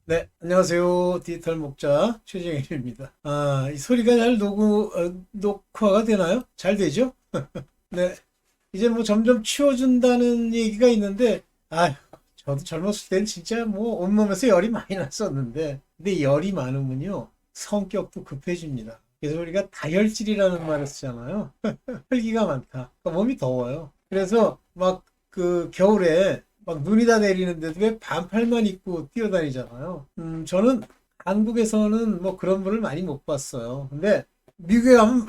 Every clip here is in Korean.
네, 안녕하세요. 디지털 목자 최정일입니다. 이 소리가 잘 녹화가 되나요? 잘 되죠? 네, 이제 뭐 점점 치워준다는 얘기가 있는데, 저도 젊었을 땐 진짜 뭐 온몸에서 열이 많이 났었는데, 근데 열이 많으면요, 성격도 급해집니다. 그래서 우리가 다혈질이라는 말을 쓰잖아요. 혈기가 많다. 그러니까 몸이 더워요. 그래서 막 그 겨울에 막 눈이 다 내리는데도 왜 반팔만 입고 뛰어다니잖아요. 저는 한국에서는 뭐 그런 분을 많이 못 봤어요. 근데 미국에 가면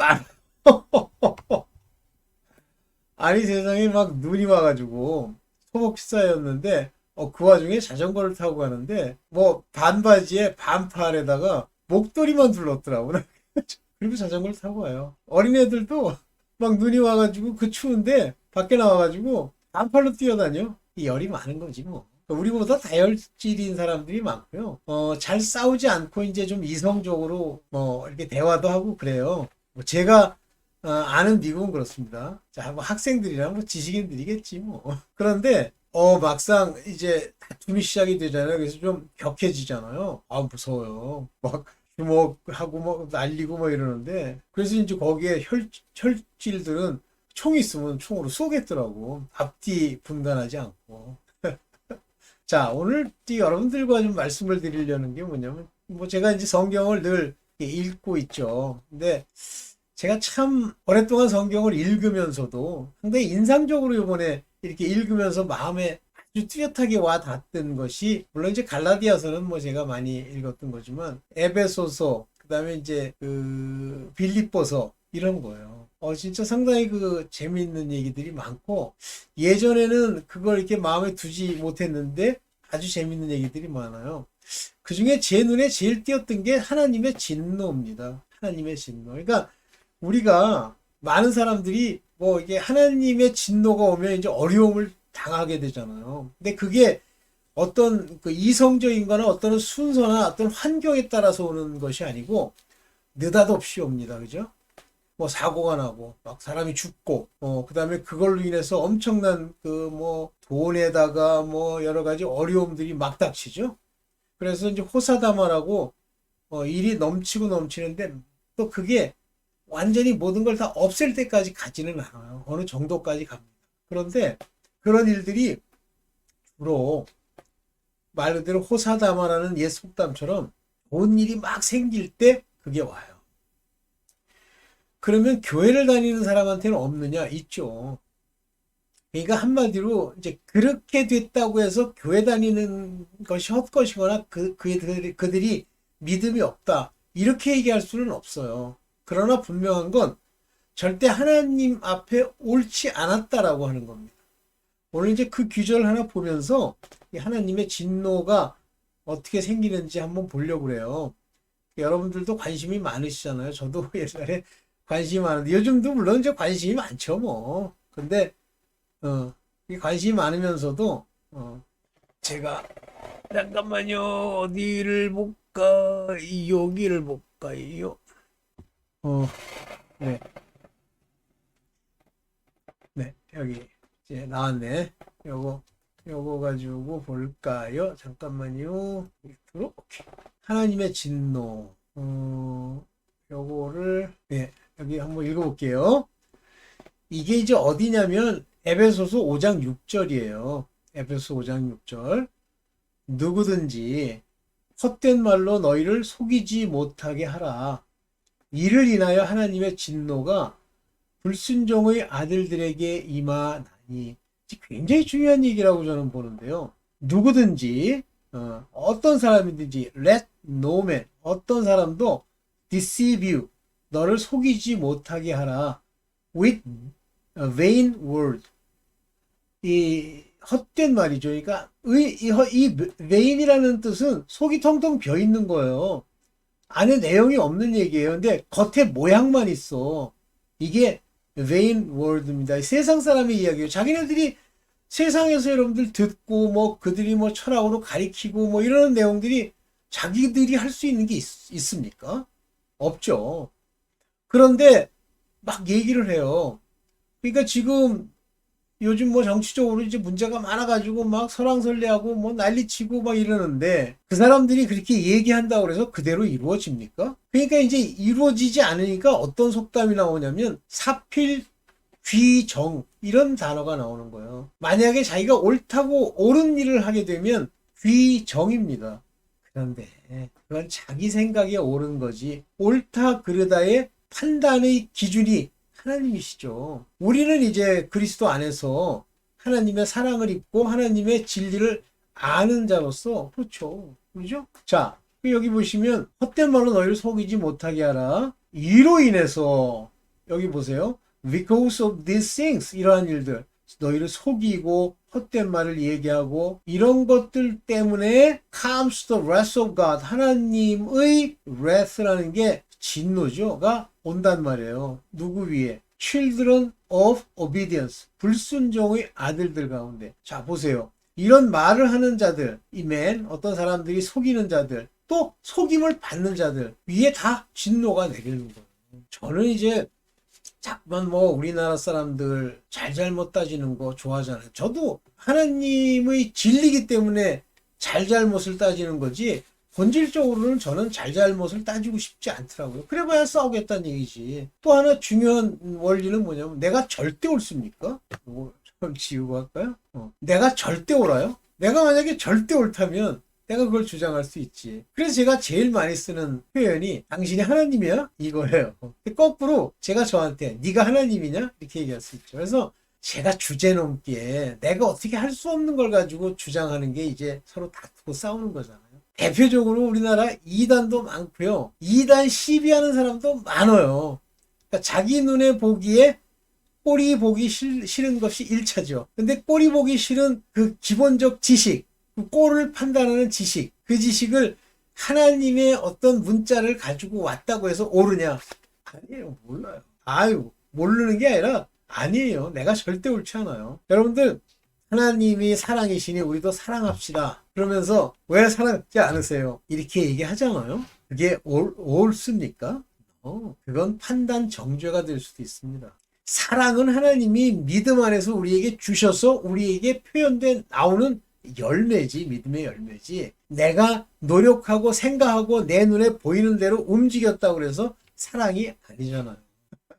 아니 세상에 막 눈이 와가지고 소복시사였는데 그 와중에 자전거를 타고 가는데 뭐 반바지에 반팔에다가 목도리만 둘렀더라고. 그리고 자전거를 타고 와요. 어린애들도 막 눈이 와가지고 그 추운데 밖에 나와가지고 반팔로 뛰어다녀. 이 열이 많은 거지 뭐. 우리보다 다혈질인 사람들이 많고요. 잘 싸우지 않고 이제 좀 이성적으로 뭐 이렇게 대화도 하고 그래요. 뭐 제가 아는 미국은 그렇습니다. 자, 뭐 학생들이랑 뭐 지식인들이겠지 뭐. 그런데 막상 이제 다툼이 시작이 되잖아요. 그래서 좀 격해지잖아요. 무서워요. 막 주먹하고 뭐 날리고 뭐 이러는데 그래서 이제 거기에 혈질들은 총 있으면 총으로 쏘겠더라고. 앞뒤 분간하지 않고. 자, 오늘 여러분들과 좀 말씀을 드리려는 게 뭐냐면 뭐 제가 이제 성경을 늘 읽고 있죠. 근데 제가 참 오랫동안 성경을 읽으면서도 상당히 인상적으로 이번에 이렇게 읽으면서 마음에 아주 뚜렷하게 와 닿았던 것이 물론 이제 갈라디아서는 뭐 제가 많이 읽었던 거지만 에베소서 그다음에 이제 그 빌립보서 이런 거예요. 진짜 상당히 그 재미있는 얘기들이 많고 예전에는 그걸 이렇게 마음에 두지 못했는데 아주 재미있는 얘기들이 많아요. 그 중에 제 눈에 제일 띄었던 게 하나님의 진노입니다. 하나님의 진노. 그러니까 우리가 많은 사람들이 뭐 이게 하나님의 진노가 오면 이제 어려움을 당하게 되잖아요. 근데 그게 어떤 그 이성적인 거나 어떤 순서나 어떤 환경에 따라서 오는 것이 아니고 느닷없이 옵니다. 그죠? 뭐 사고가 나고 막 사람이 죽고 그다음에 그걸로 인해서 엄청난 그 뭐 돈에다가 뭐 여러 가지 어려움들이 막 닥치죠. 그래서 이제 호사다마라고 일이 넘치고 넘치는데 또 그게 완전히 모든 걸 다 없앨 때까지 가지는 않아요. 어느 정도까지 갑니다. 그런데 그런 일들이 주로 말 그대로 호사다마라는 옛 속담처럼 좋은 일이 막 생길 때 그게 와요. 그러면 교회를 다니는 사람한테는 없느냐? 있죠. 그러니까 한마디로 이제 그렇게 됐다고 해서 교회 다니는 것이 헛것이거나 그들이 믿음이 없다. 이렇게 얘기할 수는 없어요. 그러나 분명한 건 절대 하나님 앞에 옳지 않았다라고 하는 겁니다. 오늘 이제 그 규절을 하나 보면서 하나님의 진노가 어떻게 생기는지 한번 보려고 그래요. 여러분들도 관심이 많으시잖아요. 저도 옛날에 관심이 많은데 요즘도 물론 이제 관심이 많죠 뭐. 근데 이 관심이 많으면서도 제가 잠깐만요. 어디를 볼까? 여기를 볼까요? 어, 네, 네, 여기 이제 나왔네. 요거 가지고 볼까요? 잠깐만요. 밑으로 오케이. 하나님의 진노. 요거를 네, 여기 한번 읽어볼게요. 이게 이제 어디냐면 에베소서 5장 6절이에요. 에베소 5장 6절. 누구든지 헛된 말로 너희를 속이지 못하게 하라. 이를 인하여 하나님의 진노가 불순종의 아들들에게 임하나니. 굉장히 중요한 얘기라고 저는 보는데요. 누구든지 어떤 사람이든지 let no man 어떤 사람도 deceive you 너를 속이지 못하게 하라. with a vain word 이 헛된 말이죠. 그러니까 이 vain이라는 뜻은 속이 텅텅 비어 있는 거예요. 안에 내용이 없는 얘기예요. 근데 겉에 모양만 있어. 이게 vain word입니다. 세상 사람의 이야기예요. 자기네들이 세상에서 여러분들 듣고 뭐 그들이 뭐 철학으로 가리키고 뭐 이런 내용들이 자기들이 할 수 있는 게 있습니까? 없죠. 그런데 막 얘기를 해요. 그러니까 지금 요즘 뭐 정치적으로 이제 문제가 많아가지고 막 설왕설래하고 뭐 난리치고 막 이러는데 그 사람들이 그렇게 얘기한다고 해서 그대로 이루어집니까? 그러니까 이제 이루어지지 않으니까 어떤 속담이 나오냐면 사필 귀정 이런 단어가 나오는 거예요. 만약에 자기가 옳다고 옳은 일을 하게 되면 귀정입니다. 그런데 그건 자기 생각에 옳은 거지 옳다 그르다의 판단의 기준이 하나님이시죠. 우리는 이제 그리스도 안에서 하나님의 사랑을 입고 하나님의 진리를 아는 자로서 그렇죠. 그렇죠? 자, 여기 보시면 헛된 말로 너희를 속이지 못하게 하라. 이로 인해서 여기 보세요. Because of these things 이러한 일들 너희를 속이고 헛된 말을 얘기하고 이런 것들 때문에 comes the wrath of God 하나님의 wrath라는 게 진노죠가 온단 말이에요. 누구 위에? Children of obedience 불순종의 아들들 가운데. 자 보세요. 이런 말을 하는 자들 이 man 어떤 사람들이 속이는 자들 또 속임을 받는 자들 위에 다 진노가 내리는 거예요. 저는 이제 자꾸만 뭐 우리나라 사람들 잘잘못 따지는 거 좋아하잖아요. 저도 하나님의 진리기 때문에 잘잘못을 따지는 거지 본질적으로는 저는 잘잘못을 따지고 싶지 않더라고요. 그래봐야 싸우겠다는 얘기지. 또 하나 중요한 원리는 뭐냐면 내가 절대 옳습니까? 좀 지우고 할까요? 내가 절대 옳아요? 내가 만약에 절대 옳다면 내가 그걸 주장할 수 있지. 그래서 제가 제일 많이 쓰는 표현이 당신이 하나님이야? 이거예요. 거꾸로 제가 저한테 네가 하나님이냐? 이렇게 얘기할 수 있죠. 그래서 제가 주제넘게 내가 어떻게 할 수 없는 걸 가지고 주장하는 게 이제 서로 다투고 싸우는 거잖아요. 대표적으로 우리나라 이단도 많고요. 이단 시비하는 사람도 많아요. 그러니까 자기 눈에 보기에 꼴이 보기 싫은 것이 1차죠. 근데 꼴이 보기 싫은 그 기본적 지식 그 꼴을 판단하는 지식, 그 지식을 하나님의 어떤 문자를 가지고 왔다고 해서 옳으냐? 아니에요. 몰라요. 아유, 모르는 게 아니라 아니에요. 내가 절대 옳지 않아요. 여러분들, 하나님이 사랑이시니 우리도 사랑합시다. 그러면서 왜 사랑하지 않으세요? 이렇게 얘기하잖아요. 그게 옳습니까? 그건 판단 정죄가 될 수도 있습니다. 사랑은 하나님이 믿음 안에서 우리에게 주셔서 우리에게 표현된 나오는 열매지, 믿음의 열매지. 내가 노력하고 생각하고 내 눈에 보이는 대로 움직였다고 그래서 사랑이 아니잖아요.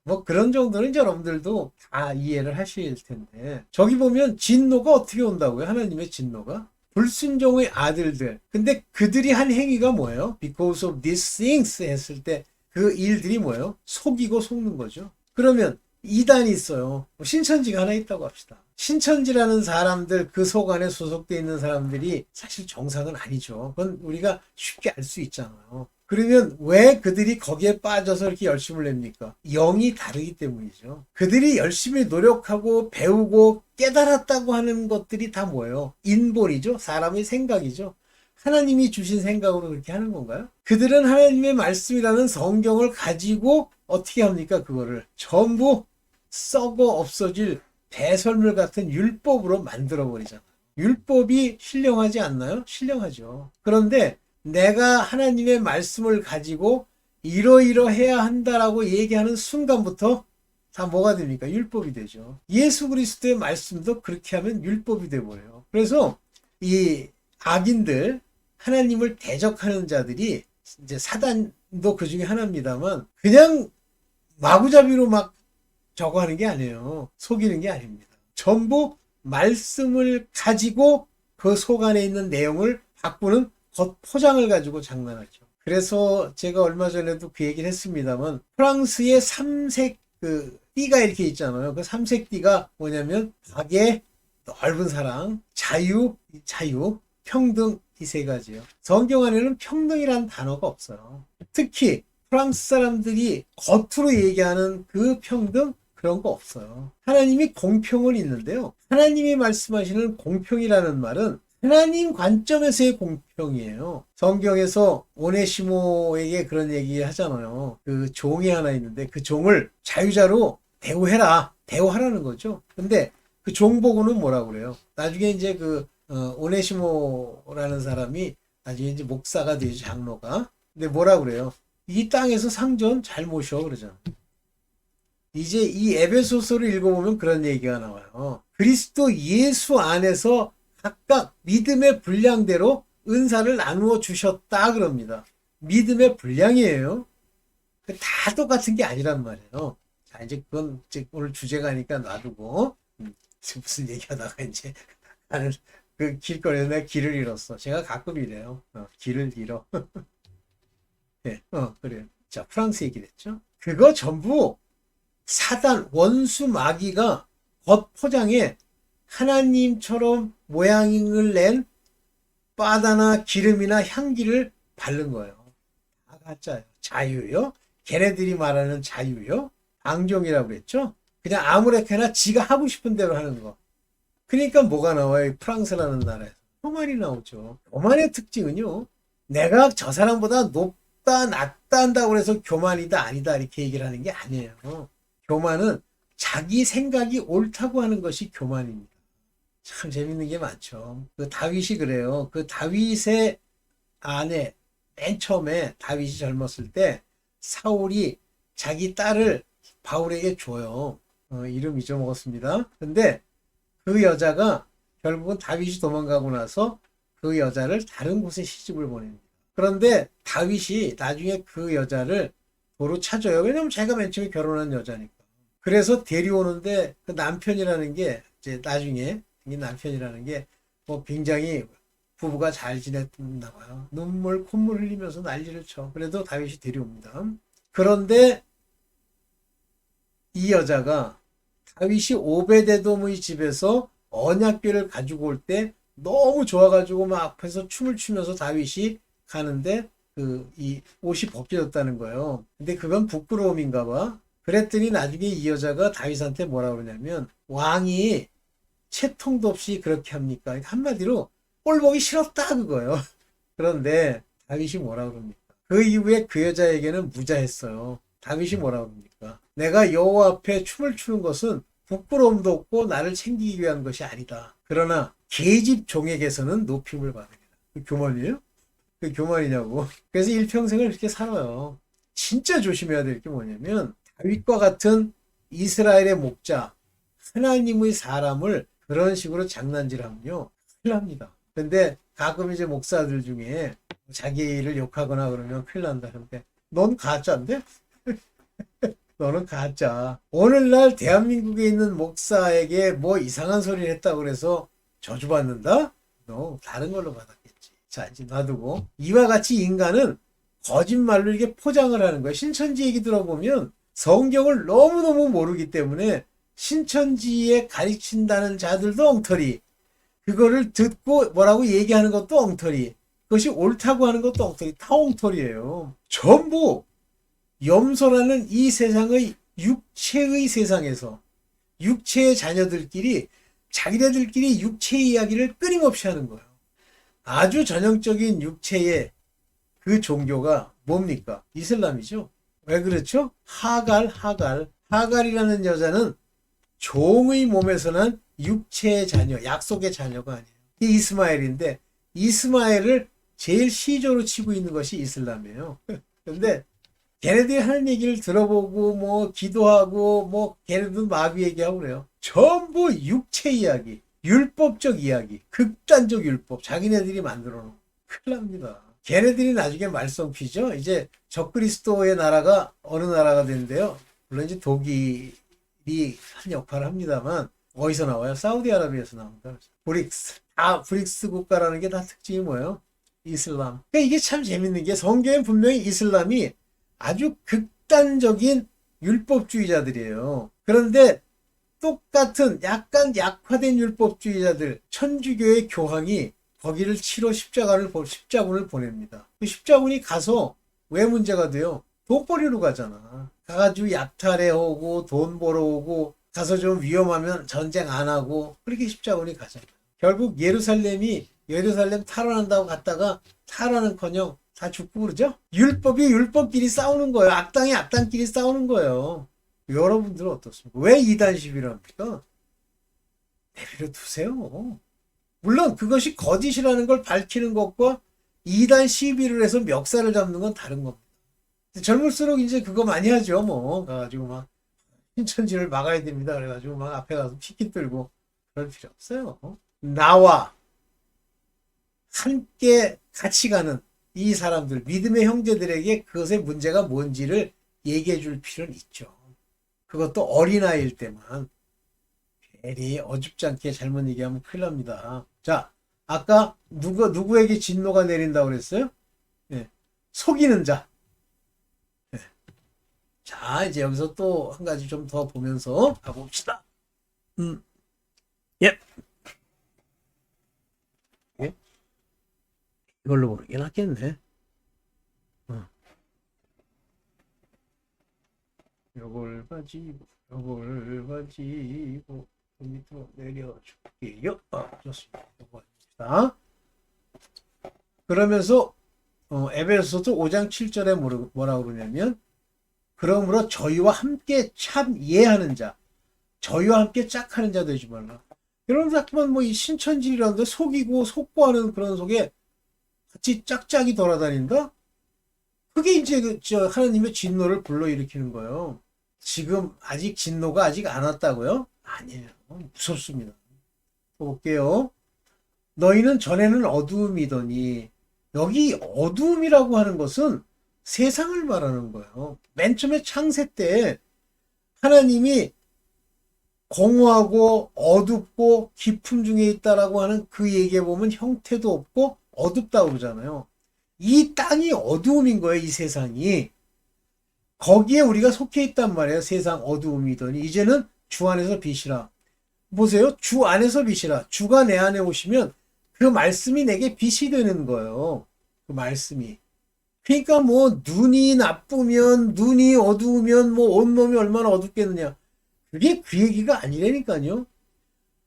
뭐 그런 정도는 여러분들도 다 이해를 하실 텐데. 저기 보면 진노가 어떻게 온다고요? 하나님의 진노가. 불순종의 아들들. 근데 그들이 한 행위가 뭐예요? Because of these things 했을 때 그 일들이 뭐예요? 속이고 속는 거죠. 그러면 이단이 있어요. 신천지가 하나 있다고 합시다. 신천지라는 사람들 그 속 안에 소속되어 있는 사람들이 사실 정상은 아니죠. 그건 우리가 쉽게 알 수 있잖아요. 그러면 왜 그들이 거기에 빠져서 이렇게 열심을 냅니까? 영이 다르기 때문이죠. 그들이 열심히 노력하고 배우고 깨달았다고 하는 것들이 다 뭐예요? 인본이죠. 사람의 생각이죠. 하나님이 주신 생각으로 그렇게 하는 건가요? 그들은 하나님의 말씀이라는 성경을 가지고 어떻게 합니까? 그거를 전부 썩어 없어질 배설물 같은 율법으로 만들어버리잖아요. 율법이 신령하지 않나요? 신령하죠. 그런데 내가 하나님의 말씀을 가지고 이러이러해야 한다라고 얘기하는 순간부터 다 뭐가 됩니까? 율법이 되죠. 예수 그리스도의 말씀도 그렇게 하면 율법이 돼버려요. 그래서 이 악인들, 하나님을 대적하는 자들이 이제 사단도 그 중에 하나입니다만 그냥 마구잡이로 막 저거 하는 게 아니에요. 속이는 게 아닙니다. 전부 말씀을 가지고 그 속 안에 있는 내용을 바꾸는 겉 포장을 가지고 장난하죠. 그래서 제가 얼마 전에도 그 얘기를 했습니다만 프랑스의 삼색 그 띠가 이렇게 있잖아요. 그 삼색 띠가 뭐냐면 박애, 넓은 사랑, 자유, 평등 이 세 가지요. 성경 안에는 평등이라는 단어가 없어요. 특히 프랑스 사람들이 겉으로 얘기하는 그 평등 그런 거 없어요. 하나님이 공평은 있는데요. 하나님이 말씀하시는 공평이라는 말은 하나님 관점에서의 공평이에요. 성경에서 오네시모에게 그런 얘기 하잖아요. 그 종이 하나 있는데 그 종을 자유자로 대우해라. 대우하라는 거죠. 근데 그 종 보고는 뭐라고 그래요? 나중에 이제 그 오네시모라는 사람이 나중에 이제 목사가 되죠. 장로가. 근데 뭐라고 그래요? 이 땅에서 상전 잘 모셔 그러잖아. 이제 이 에베소서를 읽어보면 그런 얘기가 나와요. 그리스도 예수 안에서 각각 믿음의 분량대로 은사를 나누어 주셨다 그럽니다. 믿음의 분량이에요. 다 똑같은 게 아니란 말이에요. 자, 이제 그건 이제 오늘 주제가 아니까 놔두고, 무슨 얘기하다가 이제 나는 그 길거리에서 내가 길을 잃었어. 제가 가끔 이래요. 길을 잃어. 네, 그래요. 자, 프랑스 얘기를 했죠. 그거 전부 사단, 원수, 마귀가 겉포장에 하나님처럼 모양을 낸 바다나 기름이나 향기를 바른 거예요. 다 가짜예요. 자유요? 걔네들이 말하는 자유요? 방종이라고 그랬죠? 그냥 아무렇게나 지가 하고 싶은 대로 하는 거. 그러니까 뭐가 나와요? 프랑스라는 나라에서. 교만이 나오죠. 교만의 특징은요. 내가 저 사람보다 높다, 낫다 한다고 해서 교만이다, 아니다 이렇게 얘기를 하는 게 아니에요. 교만은 자기 생각이 옳다고 하는 것이 교만입니다. 참 재밌는 게 많죠. 그 다윗이 그래요. 그 다윗의 아내, 맨 처음에 다윗이 젊었을 때 사울이 자기 딸을 바울에게 줘요. 이름 잊어먹었습니다. 근데 그 여자가 결국은 다윗이 도망가고 나서 그 여자를 다른 곳에 시집을 보냅니다. 그런데 다윗이 나중에 그 여자를 도로 찾아요. 왜냐면 자기가 맨 처음에 결혼한 여자니까. 그래서 데려오는데 그 남편이라는 게 이제 나중에 이 남편이라는 게 뭐 굉장히 부부가 잘 지냈나 봐요. 눈물 콧물 흘리면서 난리를 쳐. 그래도 다윗이 데려옵니다. 그런데 이 여자가 다윗이 오베데돔의 집에서 언약궤를 가지고 올 때 너무 좋아가지고 막 앞에서 춤을 추면서 다윗이 가는데 이 옷이 벗겨졌다는 거예요. 근데 그건 부끄러움인가 봐. 그랬더니 나중에 이 여자가 다윗한테 뭐라 그러냐면 왕이 채통도 없이 그렇게 합니까? 그러니까 한마디로 꼴 보기 싫었다 그거예요. 그런데 다윗이 뭐라 그럽니까? 그 이후에 그 여자에게는 무자했어요. 다윗이 뭐라 그럽니까? 내가 여호와 앞에 춤을 추는 것은 부끄러움도 없고 나를 챙기기 위한 것이 아니다. 그러나 계집 종에게서는 높임을 받으리라. 그 교만이에요? 그 교만이냐고. 그래서 일평생을 그렇게 살아요. 진짜 조심해야 될 게 뭐냐면 다윗과 같은 이스라엘의 목자, 하나님의 사람을 그런 식으로 장난질하면요 큰일 납니다. 근데 가끔 이제 목사들 중에 자기를 욕하거나 그러면 큰일 난다. 그런데 넌 가짜인데? 너는 가짜. 오늘날 대한민국에 있는 목사에게 뭐 이상한 소리를 했다고 그래서 저주받는다? 너 다른 걸로 받았겠지. 자, 이제 놔두고. 이와 같이 인간은 거짓말로 이렇게 포장을 하는 거예요. 신천지 얘기 들어보면 성경을 너무너무 모르기 때문에 신천지에 가르친다는 자들도 엉터리. 그거를 듣고 뭐라고 얘기하는 것도 엉터리. 그것이 옳다고 하는 것도 엉터리. 다 엉터리예요. 전부 염소라는 이 세상의 육체의 세상에서 육체의 자녀들끼리 자기네들끼리 육체의 이야기를 끊임없이 하는 거예요. 아주 전형적인 육체의 그 종교가 뭡니까? 이슬람이죠. 왜 그렇죠? 하갈이라는 여자는 종의 몸에서 난 육체의 자녀, 약속의 자녀가 아니에요. 이 이스마엘인데 이스마엘을 제일 시조로 치고 있는 것이 이슬람이에요. 근데 걔네들이 하는 얘기를 들어보고 뭐 기도하고 뭐 걔네들도 마귀 얘기하고 그래요. 전부 육체 이야기, 율법적 이야기, 극단적 율법 자기네들이 만들어 놓은 큰일 납니다. 걔네들이 나중에 말썽피죠. 이제 적그리스도의 나라가 어느 나라가 되는데요. 물론 이제 독일이 한 역할을 합니다만 어디서 나와요? 사우디아라비아에서 나옵니다. 브릭스. 브릭스 국가라는 게 다 특징이 뭐예요? 이슬람. 그러니까 이게 참 재밌는 게 성경엔 분명히 이슬람이 아주 극단적인 율법주의자들이에요. 그런데 똑같은 약간 약화된 율법주의자들 천주교의 교황이 거기를 치러 십자군을 보냅니다. 그 십자군이 가서 왜 문제가 돼요? 돈벌이로 가잖아. 가가지고 약탈해 오고 돈 벌어 오고 가서 좀 위험하면 전쟁 안 하고 그렇게 십자군이 가잖아. 결국 예루살렘 탈환한다고 갔다가 탈환은커녕 다 죽고 그러죠? 율법이 율법끼리 싸우는 거예요. 악당이 악당끼리 싸우는 거예요. 여러분들은 어떻습니까? 왜 이단 시비를 합니까? 내버려 두세요. 물론 그것이 거짓이라는 걸 밝히는 것과 이단 시비를 해서 멱살을 잡는 건 다른 겁니다. 젊을수록 이제 그거 많이 하죠. 뭐 가가지고 막 신천지를 막아야 됩니다. 그래가지고 막 앞에 가서 피켓 들고 그럴 필요 없어요. 나와 함께 같이 가는 이 사람들, 믿음의 형제들에게 그것의 문제가 뭔지를 얘기해 줄 필요는 있죠. 그것도 어린아이일 때만. 괜히 어줍지 않게 잘못 얘기하면 큰일 납니다. 자, 아까 누구에게 진노가 내린다고 그랬어요? 네. 속이는 자. 네. 자, 이제 여기서 또 한 가지 좀 더 보면서 가봅시다. 예. 예. 이걸로 모르긴 하겠네. 요걸 가지고 밑으로 내려줄게요. 좋습니다. 요거 합니다. 그러면서 에베소서 5장 7절에 뭐라고 그러냐면 그러므로 저희와 함께 참 이해하는 자, 저희와 함께 짝하는 자 되지 말라. 여러분 자꾸만 뭐 이 신천지라는데 속이고 속고하는 그런 속에 같이 짝짝이 돌아다닌다? 그게 이제 저 하나님의 진노를 불러일으키는 거예요. 지금 아직 진노가 아직 안 왔다고요? 아니에요. 무섭습니다. 볼게요. 너희는 전에는 어두움이더니 여기 어두움이라고 하는 것은 세상을 말하는 거예요. 맨 처음에 창세 때 하나님이 공허하고 어둡고 깊음 중에 있다라고 하는 그 얘기에 보면 형태도 없고 어둡다고 그러잖아요. 이 땅이 어두움인 거예요. 이 세상이. 거기에 우리가 속해 있단 말이에요. 세상 어두움이더니 이제는 주 안에서 빛이라. 보세요. 주 안에서 빛이라. 주가 내 안에 오시면 그 말씀이 내게 빛이 되는 거예요. 그 말씀이. 그러니까 뭐 눈이 나쁘면 눈이 어두우면 뭐 온몸이 얼마나 어둡겠느냐. 그게 그 얘기가 아니라니까요.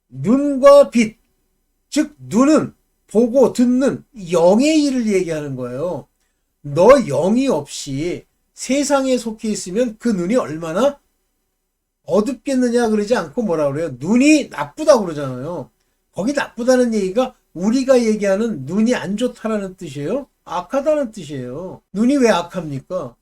눈과 빛. 즉 눈은 보고 듣는 영의 일을 얘기하는 거예요. 너 영이 없이 세상에 속해 있으면 그 눈이 얼마나 어둡겠느냐 그러지 않고 뭐라 그래요? 눈이 나쁘다고 그러잖아요. 거기 나쁘다는 얘기가 우리가 얘기하는 눈이 안 좋다라는 뜻이에요? 악하다는 뜻이에요. 눈이 왜 악합니까?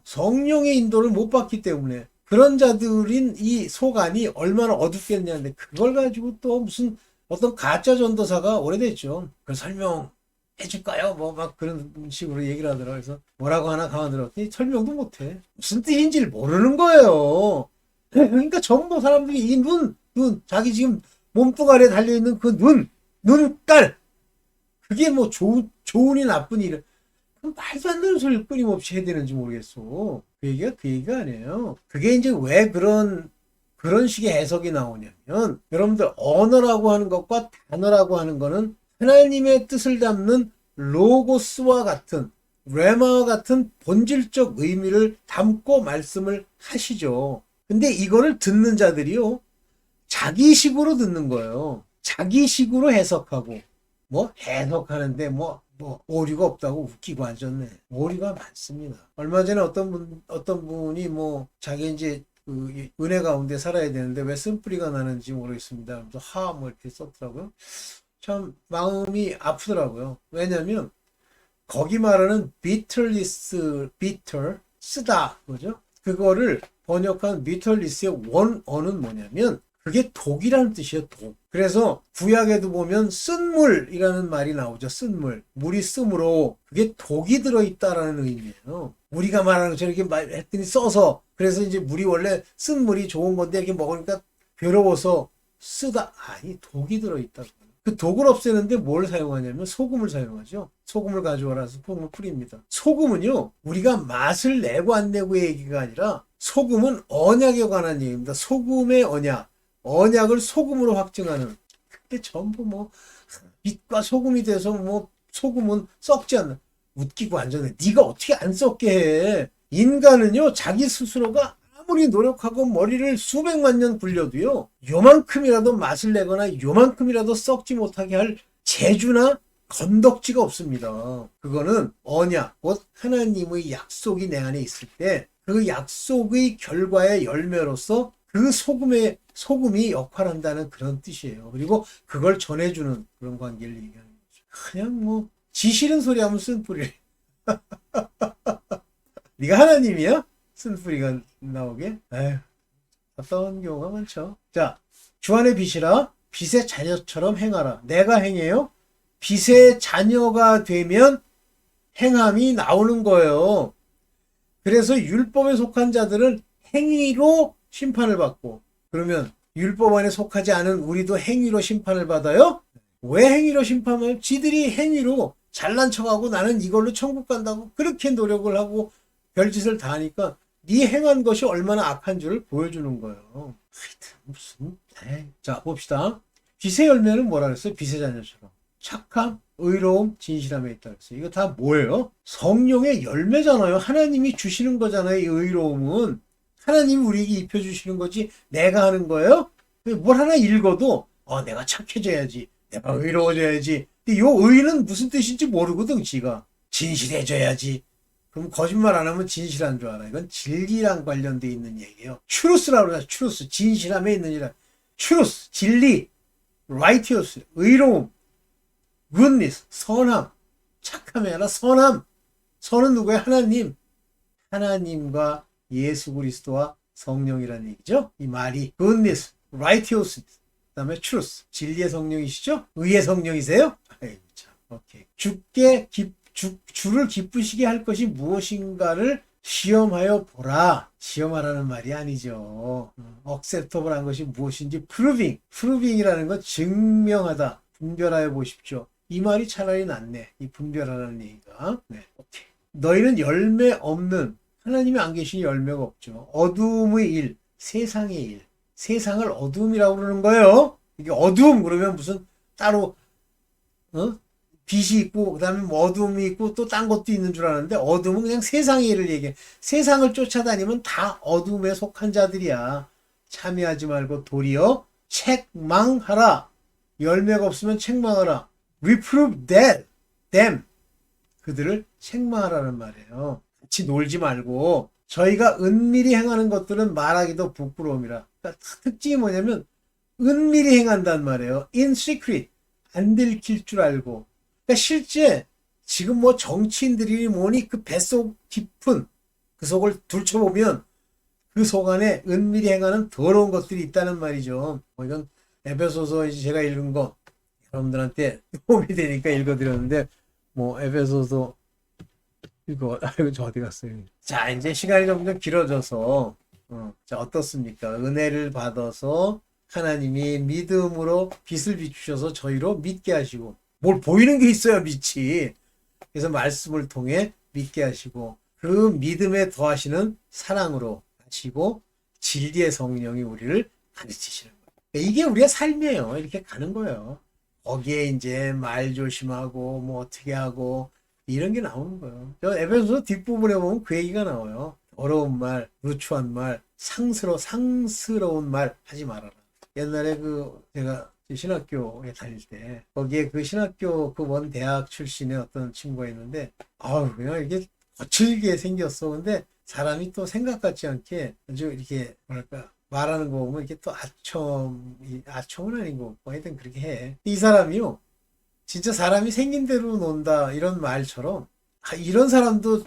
성령의 인도를 못 받기 때문에. 그런 자들인 이 속안이 얼마나 어둡겠냐는데 그걸 가지고 또 무슨 어떤 가짜 전도사가 오래됐죠. 그걸 설명해줄까요? 뭐 막 그런 식으로 얘기를 하더라고요. 그래서 뭐라고 하나 가만 들었더니 설명도 못해. 무슨 뜻인지를 모르는 거예요. 그러니까 전부 사람들이 이 눈, 자기 지금 몸뚱 아래에 달려있는 그 눈깔. 그게 뭐 좋으니 나쁘니 말도 안 되는 소리를 끊임없이 해야 되는지 모르겠어. 그 얘기가 아니에요. 그게 이제 왜 그런 식의 해석이 나오냐면, 여러분들, 언어라고 하는 것과 단어라고 하는 거는 하나님의 뜻을 담는 로고스와 같은, 레마와 같은 본질적 의미를 담고 말씀을 하시죠. 근데 이거를 듣는 자들이요, 자기식으로 듣는 거예요. 자기식으로 해석하고, 해석하는데 오류가 없다고 웃기고 앉았네. 오류가 많습니다. 얼마 전에 어떤 분이 자기 이제 그 은혜 가운데 살아야 되는데 왜 쓴뿌리가 나는지 모르겠습니다. 그래서 이렇게 썼더라고요. 참 마음이 아프더라고요. 왜냐면 거기 말하는 bitterness, bitter, 쓰다, 그죠? 그거를 번역한 bitteress의 원어는 뭐냐면 그게 독이라는 뜻이에요. 독. 그래서 구약에도 보면 쓴물이라는 말이 나오죠. 쓴물. 물이 씀으로 그게 독이 들어있다라는 의미예요. 우리가 말하는 저렇게 했더니 써서 그래서 이제 물이 원래 쓴 물이 좋은 건데 이렇게 먹으니까 괴로워서 쓰다. 아니 독이 들어있다. 그 독을 없애는데 뭘 사용하냐면 소금을 사용하죠. 소금을 가져와라 소금을 뿌립니다. 소금은요 우리가 맛을 내고 안 내고의 얘기가 아니라 소금은 언약에 관한 얘기입니다. 소금의 언약을 소금으로 확증하는. 근데 전부 빛과 소금이 돼서 소금은 썩지 않는. 웃기고 앉았네. 네가 어떻게 안 썩게 해. 인간은요 자기 스스로가 아무리 노력하고 머리를 수백만 년 굴려도요 요만큼이라도 맛을 내거나 요만큼이라도 썩지 못하게 할 재주나 건덕지가 없습니다. 그거는 언약, 곧 하나님의 약속이 내 안에 있을 때 그 약속의 결과의 열매로서 그 소금이 역할한다는 그런 뜻이에요. 그리고 그걸 전해주는 그런 관계를 얘기하는 거죠. 그냥 지시는 소리 하면 쓴뿌리. 네가 하나님이야? 쓴뿌리가 나오게? 에휴, 답답한 경우가 많죠. 자, 주안의 빛이라 빛의 자녀처럼 행하라. 내가 행해요. 빛의 자녀가 되면 행함이 나오는 거예요. 그래서 율법에 속한 자들은 행위로 심판을 받고, 그러면 율법 안에 속하지 않은 우리도 행위로 심판을 받아요? 왜 행위로 심판을? 지들이 행위로 잘난 척하고 나는 이걸로 천국 간다고 그렇게 노력을 하고 별짓을 다 하니까 네 행한 것이 얼마나 악한 줄을 보여주는 거예요. 하여튼 무슨. 자, 봅시다. 빛의 열매는 뭐라 그랬어요? 빛의 자녀처럼 착함, 의로움, 진실함에 있다 그랬어요. 이거 다 뭐예요? 성령의 열매잖아요. 하나님이 주시는 거잖아요. 이 의로움은 하나님이 우리에게 입혀주시는 거지 내가 하는 거예요? 뭘 하나 읽어도 내가 착해져야지, 내가 의로워져야지. 근데 요 의는 무슨 뜻인지 모르거든. 지가 진실해져야지. 그럼 거짓말 안 하면 진실한 줄 알아. 이건 진리랑 관련돼 있는 얘기예요. 추루스라고 그러죠. 추루스. 진실함에 있는 이라. 추루스. 진리. righteous. 의로움. goodness. 선함. 착함이 아니라 선함. 선은 누구예요? 하나님. 하나님과 예수 그리스도와 성령이라는 얘기죠. 이 말이 goodness, righteous, 그다음에 truth. 진리의 성령이시죠? 의의 성령이세요? 아이 참. 오케이. 주를 기쁘시게 할 것이 무엇인가를 시험하여 보라. 시험하라는 말이 아니죠. acceptable 한 것이 무엇인지 proving이라는 건 증명하다. 분별하여 보십시오. 이 말이 차라리 낫네. 이 분별하라는 얘기가. 네. 오케이. 너희는 열매 없는, 하나님이 안 계시니 열매가 없죠. 어두움의 일, 세상의 일. 세상을 어두움이라고 그러는 거예요. 이게 어두움 그러면 무슨 따로 빛이 있고 그다음에 뭐 어두움이 있고 또 딴 것도 있는 줄 아는데, 어두움은 그냥 세상의 일을 얘기해. 세상을 쫓아다니면 다 어두움에 속한 자들이야. 참여하지 말고 도리어 책망하라. 열매가 없으면 책망하라. Reprove them. 그들을 책망하라는 말이에요. 같이 놀지 말고. 저희가 은밀히 행하는 것들은 말하기도 부끄러움이라. 그러니까 특징이 뭐냐면 은밀히 행한단 말이에요. In secret. 안 들킬 줄 알고. 그러니까 실제 지금 뭐 정치인들이 뭐니 그 뱃속 깊은 그 속을 들춰보면 그 속 안에 은밀히 행하는 더러운 것들이 있다는 말이죠. 이건 에베소서 이제 제가 읽은 거 여러분들한테 도움이 되니까 읽어드렸는데, 뭐 에베소서 이거 저 어디 갔어요? 자, 이제 시간이 점점 길어져서 자, 어떻습니까? 은혜를 받아서 하나님이 믿음으로 빛을 비추셔서 저희로 믿게 하시고, 뭘 보이는 게 있어야 믿지. 그래서 말씀을 통해 믿게 하시고, 그 믿음에 더하시는 사랑으로 하시고, 진리의 성령이 우리를 가르치시는 거예요. 이게 우리의 삶이에요. 이렇게 가는 거예요. 거기에 이제 말 조심하고 뭐 어떻게 하고 이런 게 나오는 거예요. 저 에베소서 뒷부분에 보면 그 얘기가 나와요. 어려운 말, 누추한 말, 상스러운 말 하지 말아라. 옛날에 제가 신학교에 다닐 때 거기에 그 신학교 그 원 대학 출신의 어떤 친구가 있는데, 그냥 이게 거칠게 생겼어. 근데 사람이 또 생각 같지 않게 아주 이렇게 뭐랄까 말하는 거 보면 이게 또 아첨은 아닌 거 같고 하여튼 그렇게 해. 이 사람이요, 진짜 사람이 생긴 대로 논다 이런 말처럼, 이런 사람도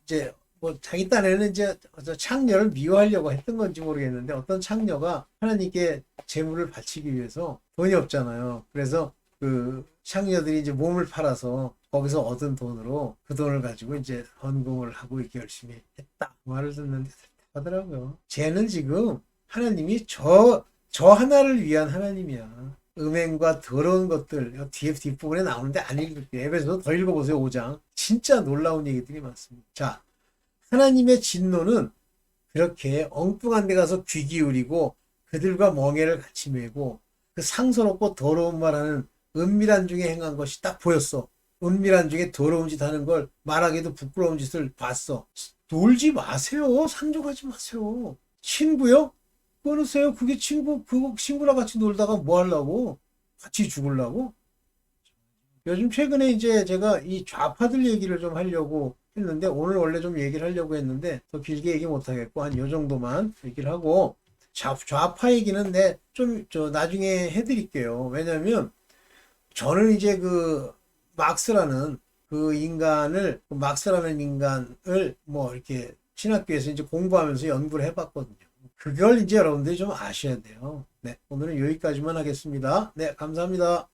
이제 뭐 자기 딴에는 이제 창녀를 미워하려고 했던 건지 모르겠는데, 어떤 창녀가 하나님께 재물을 바치기 위해서 돈이 없잖아요. 그래서 그 창녀들이 이제 몸을 팔아서 거기서 얻은 돈으로 그 돈을 가지고 이제 헌금을 하고 이렇게 열심히 했다 말을 듣는데 하더라고요. 쟤는 지금 하나님이 저 하나를 위한 하나님이야. 음행과 더러운 것들 뒷부분에 나오는데 안 읽을게요. 에베소서 더 읽어보세요. 5장. 진짜 놀라운 얘기들이 많습니다. 자, 하나님의 진노는 그렇게 엉뚱한 데 가서 귀 기울이고 그들과 멍에를 같이 메고 그 상스럽고 더러운 말하는 은밀한 중에 행한 것이 딱 보였어. 은밀한 중에 더러운 짓 하는 걸 말하기도 부끄러운 짓을 봤어. 놀지 마세요. 상종하지 마세요. 친구요? 끊으세요. 그게 친구랑 같이 놀다가 뭐 하려고? 같이 죽으려고? 요즘 최근에 이제 제가 이 좌파들 얘기를 좀 하려고 했는데, 오늘 원래 좀 얘기를 하려고 했는데 더 길게 얘기 못하겠고 한 요 정도만 얘기를 하고, 좌파 얘기는 나중에 해드릴게요. 왜냐면 저는 이제 막스라는 인간을 뭐 이렇게 신학교에서 이제 공부하면서 연구를 해봤거든요. 그걸 이제 여러분들이 좀 아셔야 돼요. 네, 오늘은 여기까지만 하겠습니다. 네, 감사합니다.